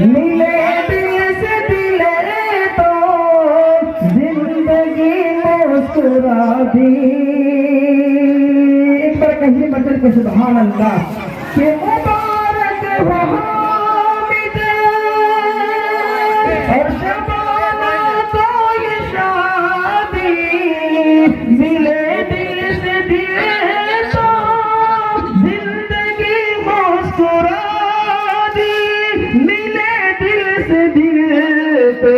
ملے دل سے دل تو زندگی مسکرا دی. ایک بار کہیں بچن کے سبحان اللہ کہ مبارک ہو حامد اور شبانہ تو یہ شادی. ملے دل سے دل تو زندگی مسکرا دی. ملے دل سے دل تو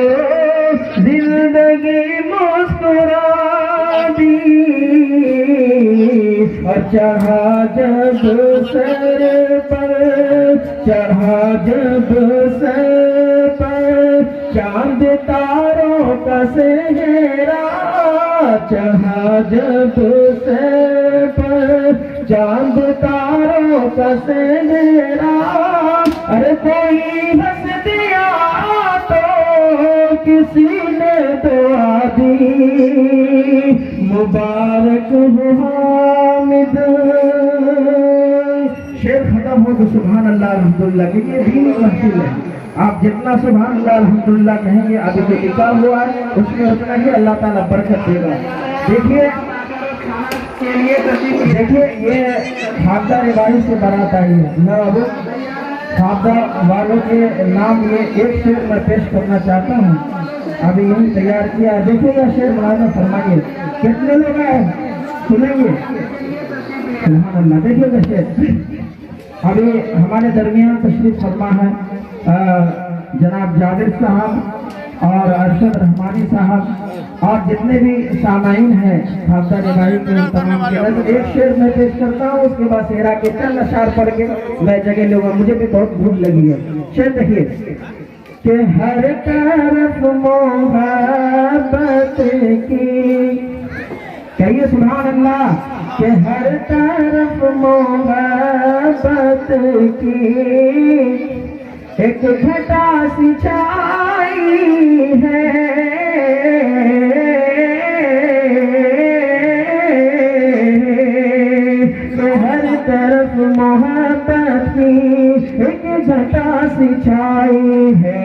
زندگی مسکرا دی. اور چڑھا جب سر پر چڑھا جب سر پر چاند تاروں کا سہرا. چڑھا جب سر پر چاند تاروں کا سہرا. ارے کوئی ہنس دیا تو کسی نے دعا دی. مبارک ہو حامد. شعر ختم ہو تو سبحان اللہ الحمدللہ کہ یہ دینی محفل ہے. آپ جتنا سبحان اللہ الحمدللہ کہیں گے ابھی جو لکھا ہوا ہے اس میں اتنا ہی اللہ تعالیٰ برکت دے گا. دیکھیے یہ حافظہ رباعی سے بارات آئی ہے. میں اب حافظہ والوں کے نام یہ ایک شعر میں پیش کرنا چاہتا ہوں. ابھی یہی تیار کیا. دیکھیے یہ شعر ملاحظہ فرمائیے. کتنے لوگ آئے سنیں گے سبحان اللہ. دیکھیے یہ شعر ابھی ہمارے درمیان تشریف فرما ہے جناب جابر صاحب اور ارشد رحمانی صاحب اور جتنے بھی سامعین ہیں حافظہ رباعی کے تمام کے. ایک شعر میں پیش کرتا ہوں اس کے بعد صحرا کے چند اشعار پڑھ کے میں جگہ لوں گا. مجھے بھی بہت بھوک لگی ہے. شعر دیکھیے کہ ہر طرف محبت کی. کہیے سبحان اللہ کہ ہر طرف محبت کی ایک گھٹا سی چھائی ہے. تو ہر طرف محبت کی ایک گھٹا سی چھائی ہے.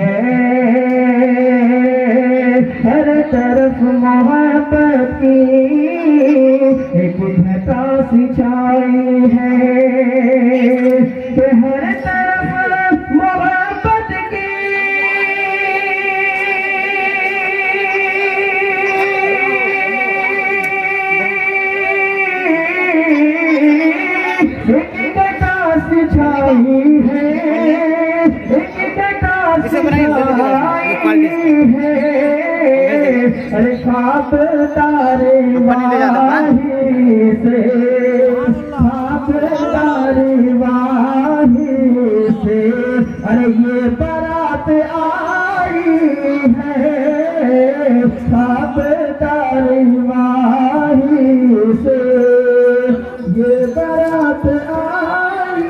ہر طرف محبت کی ایک گھٹا سی چھائی ہے. کہ ہر طرف محبت کی ایک گھٹا سی چھائی ہے. ایک گھٹا سی چھائی ہے. ارے خواب تارے واہی سے خواب تارے واہی سے ارے یہ برات آئی ہے. خواب تارے واہی سے یہ برات آئی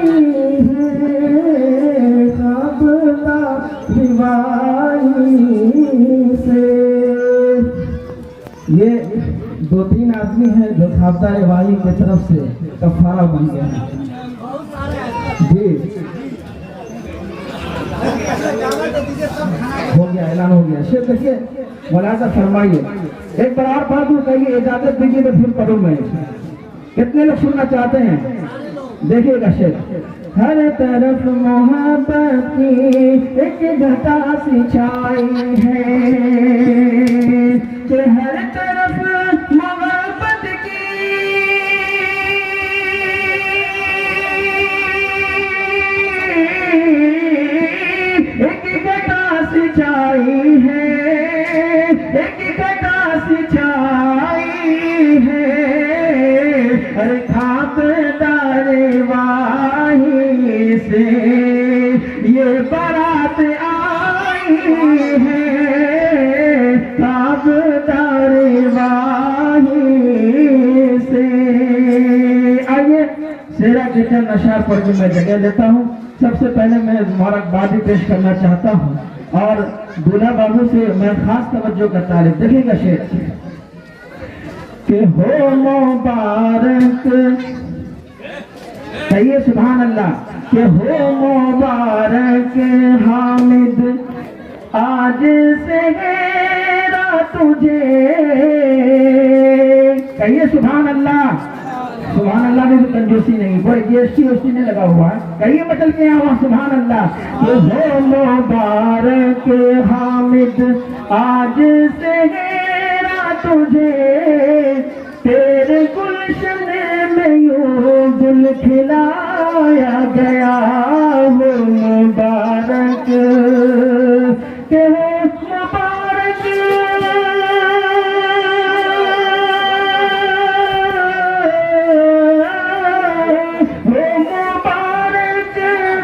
ہے. خواب تارے واہی سے. یہ دو تین آدمی ہیں جو حافظہ رباعی کی طرف سے کفارہ بن گئے ہیں. جی ہو گیا اعلان ہو گیا. شعر دیکھیے ملاحظہ فرمائیے. ایک بار اور پڑھ دوں کہیے اجازت دیجیے تو پھر پڑھوں میں. کتنے لوگ سننا چاہتے ہیں؟ دیکھیے گا شعر. ہر طرف محبت کی ایک گھٹا سی چھائی ہے. کہ ہر طرف محبت کی ایک گھٹا سی چھائی ہے. ایک گھٹا سی چھائی ہے. ارے خواب تارے واہی سے یہ برات آئی ہے. خواب تارے واہی سے. آئیے شعر کے چند اشعار پڑھ کے میں جگہ لیتا ہوں. سب سے پہلے میں مبارکبادی پیش کرنا چاہتا ہوں اور دولہا بابو سے میں خاص توجہ کا طالب. دیکھیں گا شعر کہ ہو مبارک. کہیے سبحان اللہ. کہ ہو مبارک حامد آج سحیرا تجھے. کہیے سبحان اللہ. سبحان اللہ میں بھی کنجوسی نہیں, کوئی جی ایس ٹی نہیں لگا ہوا ہے. کہیے مطلب کیا ہوا سبحان اللہ. کہ ہو مبارک حامد آج سحیرا تجھے, تیرے گلشن میں یوں گل کھلایا گیا. ہو مبارک کہ ہو مبارک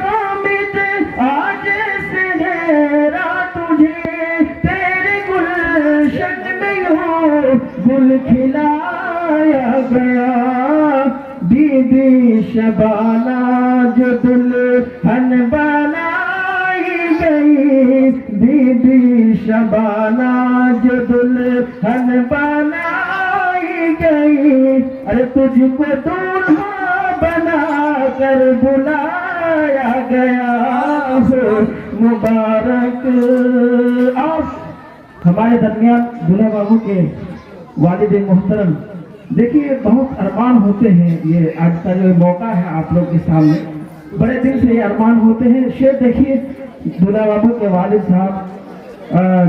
حامد آج سحیرا تجھے, تیرے گلشن میں یوں گل کھلایا گیا. بی بی شبانہ جو دلہن بنائی گئی, بی بی شبانہ جو دلہن بنائی گئی, ارے تجھ کو دولہا بنا کر بلایا گیا. ہو مبارک. آپ ہمارے درمیان دلہا بابو کے والد محترم, دیکھیے بہت ارمان ہوتے ہیں. یہ آج کا جو موقع ہے آپ لوگ کے سامنے, بڑے دن سے یہ ارمان ہوتے ہیں. شعر دیکھیے دلہا بابو کے والد صاحب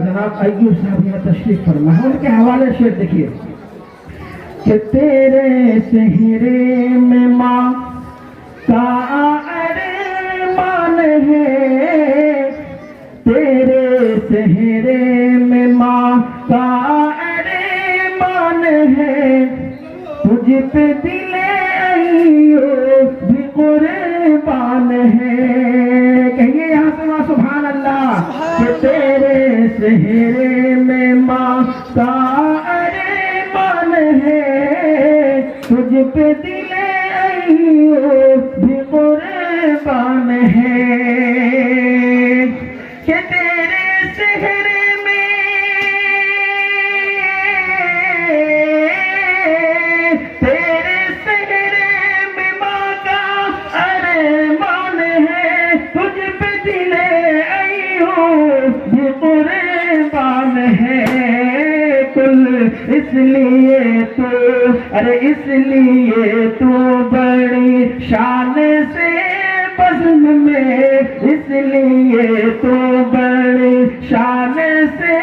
جناب ایوب صاحب یہاں تشریف فرما ہے, ان کے حوالے شعر دیکھیے. کہ تیرے سحرے میں ماں کا ارمان ہے, تیرے سحرے میں ماں کا ارمان ہے, تجھ پہ دل ایوب بھی قربان ہے. کہیے یہاں سے وہاں سبحان اللہ. کہ تیرے سحرے میں ماں کا ارمان ہے, تجھ پہ دل ایوب بھی قربان ہے. کہ تیرے سحرے اس لیے تو, ارے اس لیے تو بڑی شان سے بزم میں, اس لیے تو بڑی شان سے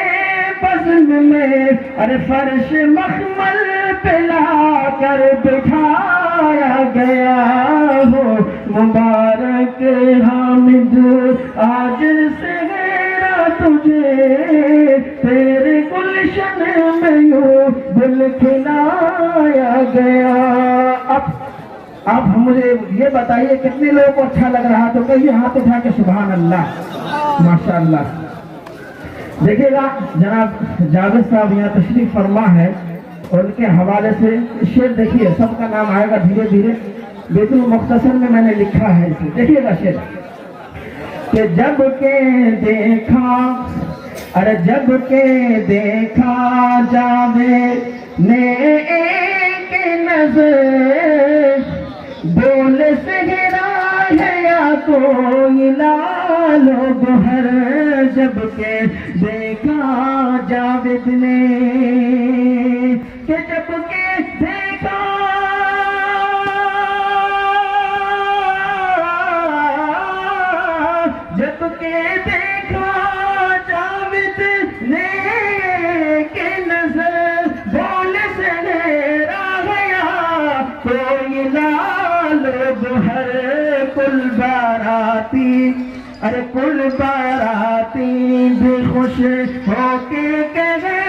بزم میں, ارے فرش مخمل پہ لا کر بٹھایا گیا. ہو مبارک حامد آج سحیرا تجھے, تیرے گلشن میں یوں گل کھلایا گیا. اب مجھے یہ بتائیے کتنے لوگوں کو اچھا لگ رہا, تو کہیے ہاتھ اٹھا کے سبحان اللہ. ماشاء اللہ. دیکھیے گا جناب جاوید صاحب یہاں تشریف فرما ہے, اور ان کے حوالے سے شعر دیکھیے, سب کا نام آئے گا دھیرے دھیرے. بیت المختصر میں میں نے لکھا ہے اسے, دیکھیے گا شعر. کہ جب کہ دیکھا, ارے جب کہ دیکھا جاوید نے ایک نظر, بول سحرا ہے یا کوئی لال و گوہر. جب کہ دیکھا جاوید نے, کہ جب کہ دیکھا, جب کہ دیکھا جاوید نے کہ نظر, بول سحرا گیا کوئی لال گوہر. کل باراتی, ارے کل باراتی بھی خوش ہو کے کہنے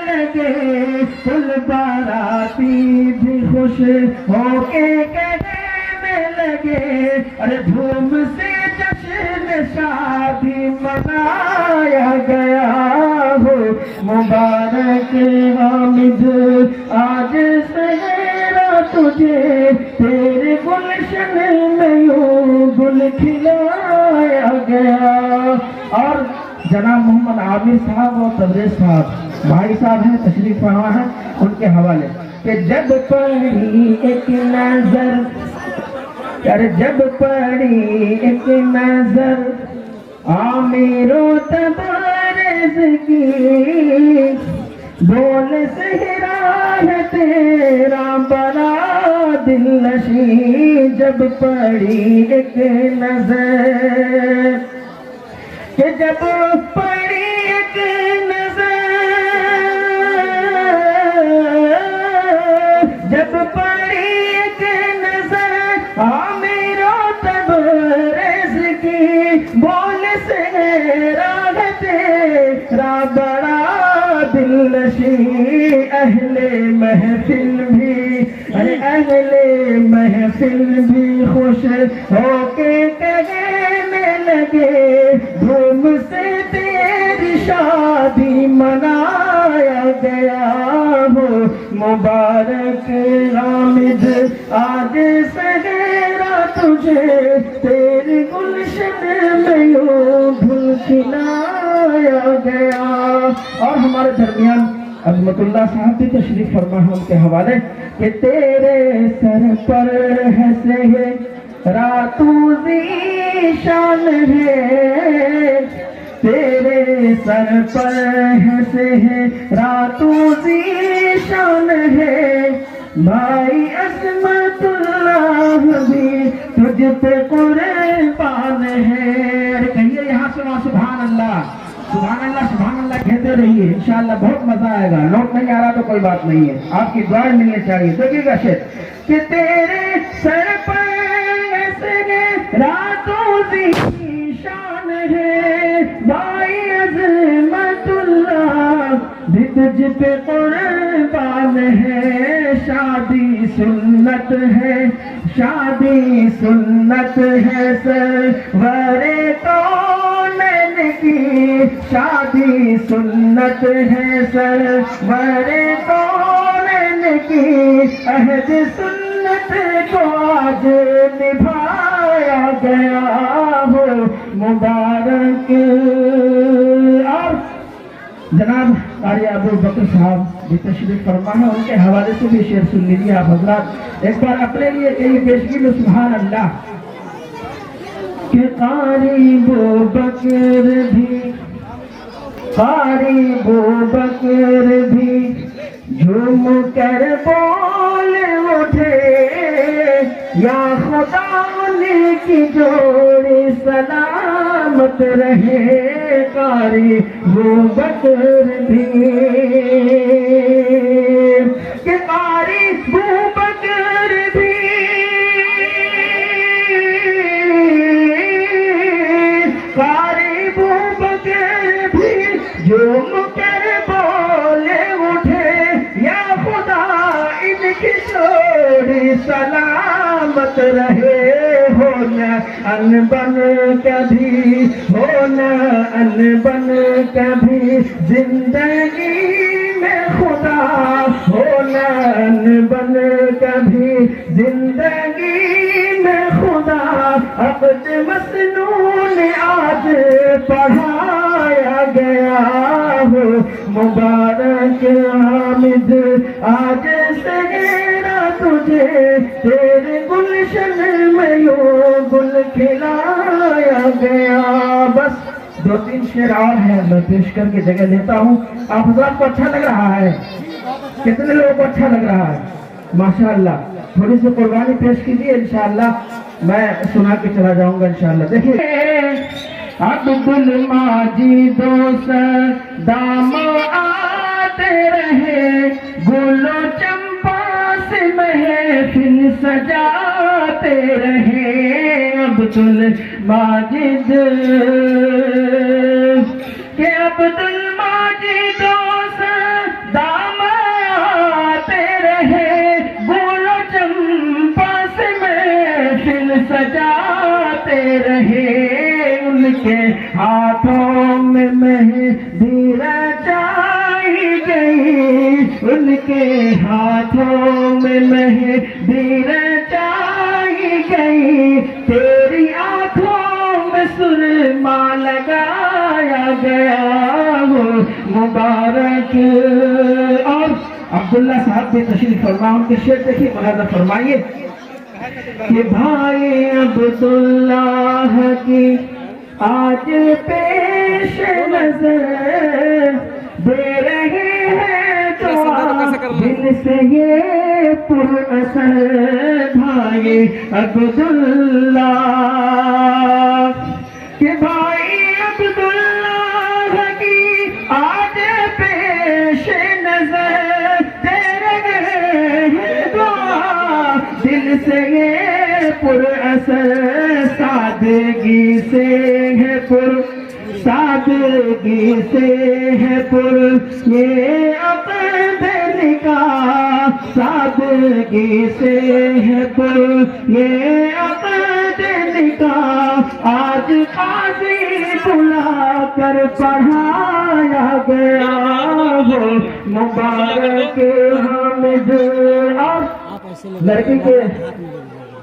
لگے, کل باراتی بھی خوش ہو کے کہنے لگے, ارے دھوم سے جشن شادی منایا گیا. ہو مبارک حامد آج سحیرا تجھے, تیرے گلشن میں یوں گل کھلایا گیا. اور جناب محمد عامر صاحب اور تبریز صاحب بھائی صاحب ہیں, تشریف فرما ہے, ان کے حوالے. کہ جب پڑھی ایک نظر یار جب پڑی ایک نظر عامر و تبریز کی بول صحرا ہے تیرا بڑا دل نشیں جب پڑی ایک نظر کہ جب پڑی ایک نظر جب پڑی ایک نظر عامر و تبریز کی بول صحرا ہے تیرا بڑا دل نشیں اہل محفل بھی اہل محفل بھی خوش ہو کے کہنے لگے دھوم سے تیری شادی منایا گیا ہو مبارک حامد آج سحرا تجھے تیری گلشن میں یوں گل کھلایا گیا. اور ہمارے درمیان عظمت اللہ صاحب بھی تشریف فرما ہے ان کے حوالے کہ تیرے سر پر ہے سحرا تو ذیشان ہے تیرے سر پر ہے سحرا تو ذیشان ہے بھائی عظمت اللہ بھی تجھ پہ قربان ہے. کہیے یہاں سے وہاں سبحان اللہ سبحان اللہ کہتے رہیے انشاءاللہ بہت مزہ آئے گا. نوٹ نہیں آ رہا تو کوئی بات نہیں ہے آپ کی دعائیں ملنی چاہیے. دیکھیے گا شیخ کہ تیرے سر پر راتوں ذیشان ہے بھائی عظمت اللہ بھی تجھ پہ قربان ہے. شادی سنت ہے شادی سنت ہے سرور کونین کی شادی سنت ہے سرور کونین کی عہد سنت کو آج نبھایا گیا ہو مبارک. اور جناب قاری ابو بکر صاحب بھی تشریف فرما ہے ان کے حوالے سے بھی شعر سن لیجیے آپ حضرات. ایک بار اپنے لیے کہیے پیشگی میں سبحان اللہ کہ قاری ابو بکر بھی جھوم کر بول اٹھے یا خدا ان کی جوڑی سلامت رہے. قاری ابو بکر بھی کہ قاری ابو بکر بھی قاری ابو بکر بھی جھوم کر بولے اٹھے یا خدا ان کی جوڑی سلامت رہے. ہونا ان بن کبھی ہونا ان بن کبھی زندگی میں خدا ہونا ان بن کبھی زندگی میں خدا عقد مسنون آج پڑھایا گیا ہو مبارک حامد آج سحرا تجھے تیرے گلشن میں یوں گل کھلایا گیا. بس دو تین شعر اور ہیں میں پیش کر کے جگہ لیتا ہوں. آپ حضرات کو اچھا لگ رہا ہے؟ کتنے لوگوں کو اچھا لگ رہا ہے؟ ماشاءاللہ تھوڑی سی قربانی پیش کیجیے انشاءاللہ میں سنا کے چلا جاؤں گا انشاءاللہ. دیکھیے عبد الماجد دام آتے رہے گل و چمپا سے محفل سجاتے رہے. عبد الماجد کہ عبد الماجد دام آتے رہے گل و چمپا سے محفل سجاتے رہے. ان کے ہاتھوں میں مہندی رچائی گئی ان کے ہاتھوں میں مہندی رچائی گئی. تیری آنکھوں میں سرما لگایا گیا ہو مبارک. اور عبداللہ صاحب بھی تشریف فرما ان کے شعر دیکھیے ملاحظہ فرمائیے کہ بھائی عبداللہ کی آج پیش نظر دے رہے ہیں دعا دل سے یہ پر اثر بھائی عبداللہ کہ بھائی عبداللہ کی آج پیش نظر دے رہے ہیں دعا دل سے یہ پر اثر سادگی سے ہے پر سادگی سے ہے پر یہ عقد نکاح سادگی سے ہے پر یہ عقد نکاح آج قاضی بلا کر پڑھایا گیا ہو مبارک حامد لڑکی کے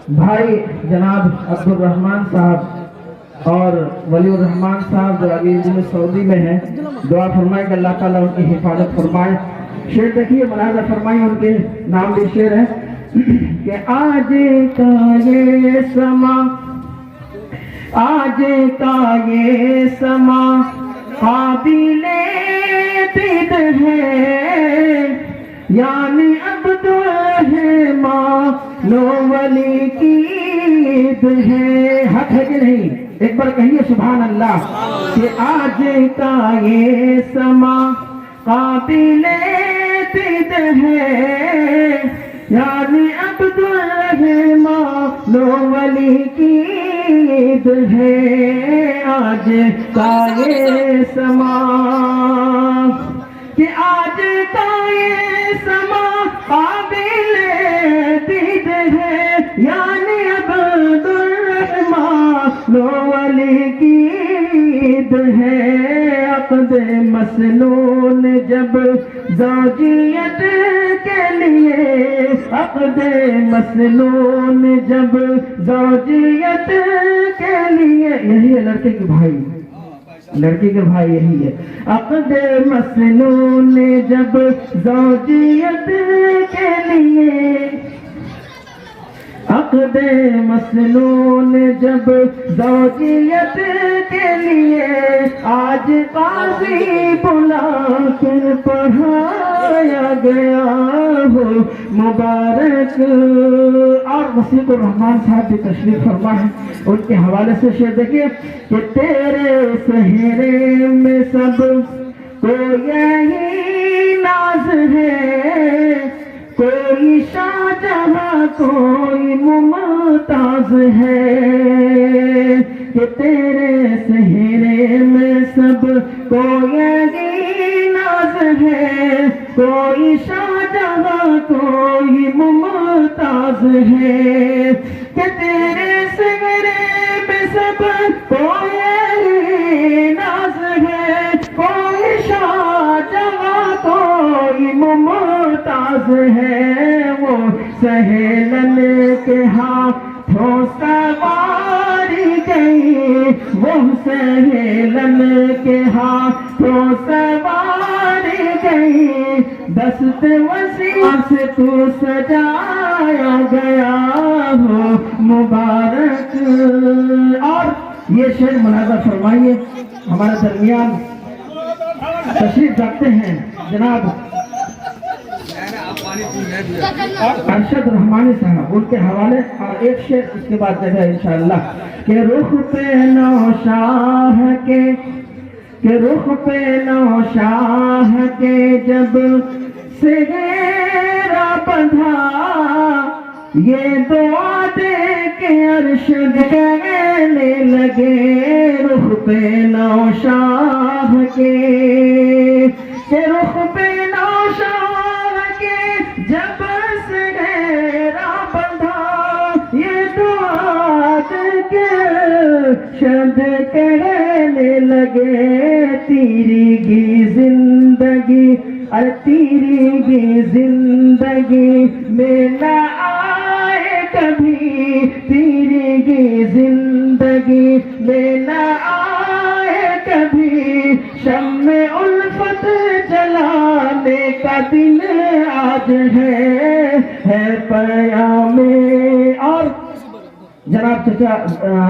بھائی جناب عبدالرحمان صاحب اور ولی الرحمان صاحب جو ابھی دن سعودی میں ہیں دعا فرمائے کہ اللہ تعالیٰ ان کی حفاظت فرمائے شعر دیکھیے ملاحظہ فرمائے ان کے نام بھی شعر ہے کہ آج کا یہ سما آج کا یہ سما قابل دید ہے یعنی عبدالرحمن ولی کی عید ہے حق ہے کہ نہیں ایک بار کہیے سبحان اللہ کہ آج کا یہ سما قابل دید ہے یعنی عبدالرحمن ولی کی عید ہے آج کا یہ سما کہ آج کا یہ سما قابل دید ہے یعنی عبدالرحمن ولی کی عید ہے عقد مسنون جب زوجیت کے لیے عقد مسنون جب زوجیت کے لیے یہی ہے لڑکے کے بھائی لڑکی کے بھائی یہی ہے عقد مسنون جب زوجیت کے لیے عقد مسنون جب زوجیت کے لیے آج قاضی بلا کر پڑھایا گیا ہو مبارک اور وسیق الرحمان صاحب بھی تشریف فرما ہے ان کے حوالے سے شعر دیکھیے کہ تیرے سہرے میں سب کو یہی ناز ہے کوئی شاہ جہاں کوئی ممتاز ہے کہ تیرے سہرے میں سب کو یہی ناز ہے کوئی شاہ جہاں کوئی ممتاز ہے کہ تیرے سہرے میں سب کو یہی ناز ہے کوئی شاہ جہاں کوئی ممتاز ہے وہ سہیلن کے ہاتھوں سواری گئی وہ سہیلن کے ہاتھوں سواری گئی دست وسیع سے تو سجایا گیا ہو مبارک اور یہ شعر ملاحظہ فرمائیے ہمارے درمیان تشریف رکھتے ہیں جناب ارشد رحمانی صاحب ان کے حوالے اور ایک شعر اس کے بعد دے گا انشاءاللہ کہ رخ پہ نوشاہ کہ رخ پہ نوشاہ کے جب سہرا بندھا یہ دعا دے کے ارشد کہنے لگے رخ پہ نوشاہ کے کہ رخ پہ نوشاہ کے جب سہرا بندھا یہ دعا دے کے ارشد کہنے لگے تیری زندگی اور تیری زندگی میں نہ آئے کبھی تیری زندگی میں نہ آئے کبھی شمع الفت جلانے کا دن آج ہے پیام اور جناب چچا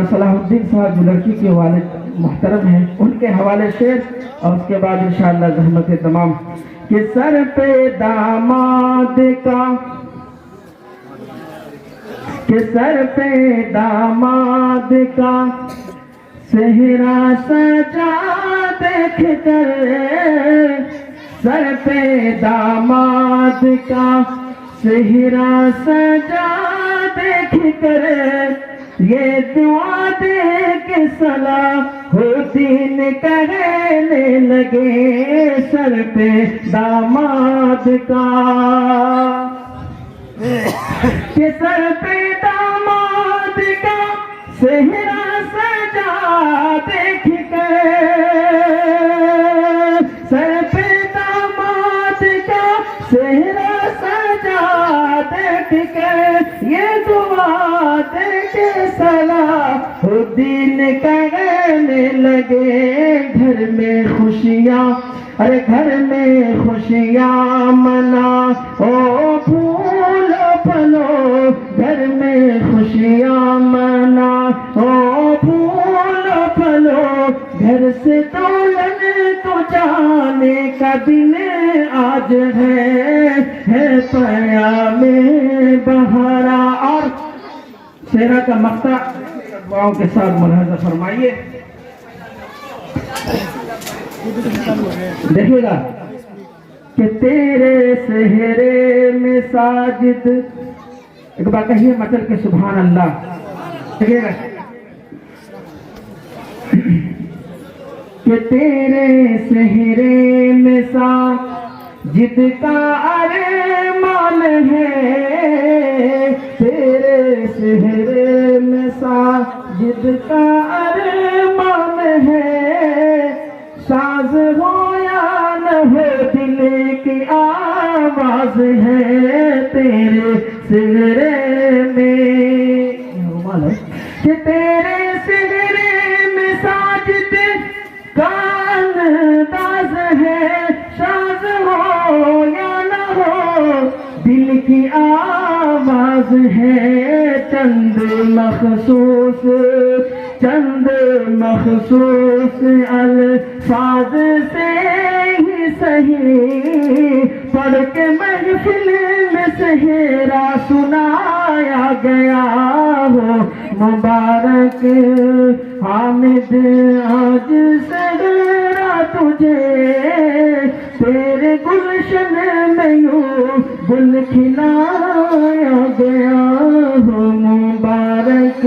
صلاح الدین صاحب جو لڑکی کے والد محترم ہیں ان کے حوالے شعر اور اس کے بعد انشاءاللہ زحمت تمام کہ سر پہ داماد کا کہ سر پہ داماد کا صحرا سجا دیکھ کر سر پہ داماد کا صحرا سجا دیکھ کر یہ دعا دے کے صلاح الدین کہنے لگے سر پہ داماد کا کہ سر پہ داماد کا صحرا سجا دیکھ کر سر پہ داماد کا صحرا سجا دیکھ کر یہ دعا دے کے صلاح الدین کہنے لگے گھر میں خوشیاں ارے گھر میں خوشیاں منا او پھولو پھلو گھر میں خوشیاں منا او پھولو پھلو گھر سے دولن تو جانے کا دن آج ہے پیام بہارا اور شعرا کا مقطع دعاؤں کے ساتھ ملاحظہ فرمائیے دیکھیے گا کہ تیرے سہرے میں ساجد ایک بار کہیے مچل کے سبحان اللہ دیکھیے گا کہ تیرے سہرے میں ساجد کا ارمان ہے تیرے سہرے میں ساجد کا ارمان ہے ساز ہو یا نہ ہو دل کی آواز ہے تیرے سہرے میں کہ تیرے سہرے میں ساجد کا انداز ہے ساز ہو یا نہ ہو دل کی آواز ہے چند مخصوص الفاظ سے ہی صحیح پڑھ کے محفل میں صحرا سنایا گیا ہو مبارک حامد آج صحرا تجھے تیرے گلشن میں یوں گل کھلایا گیا ہو مبارک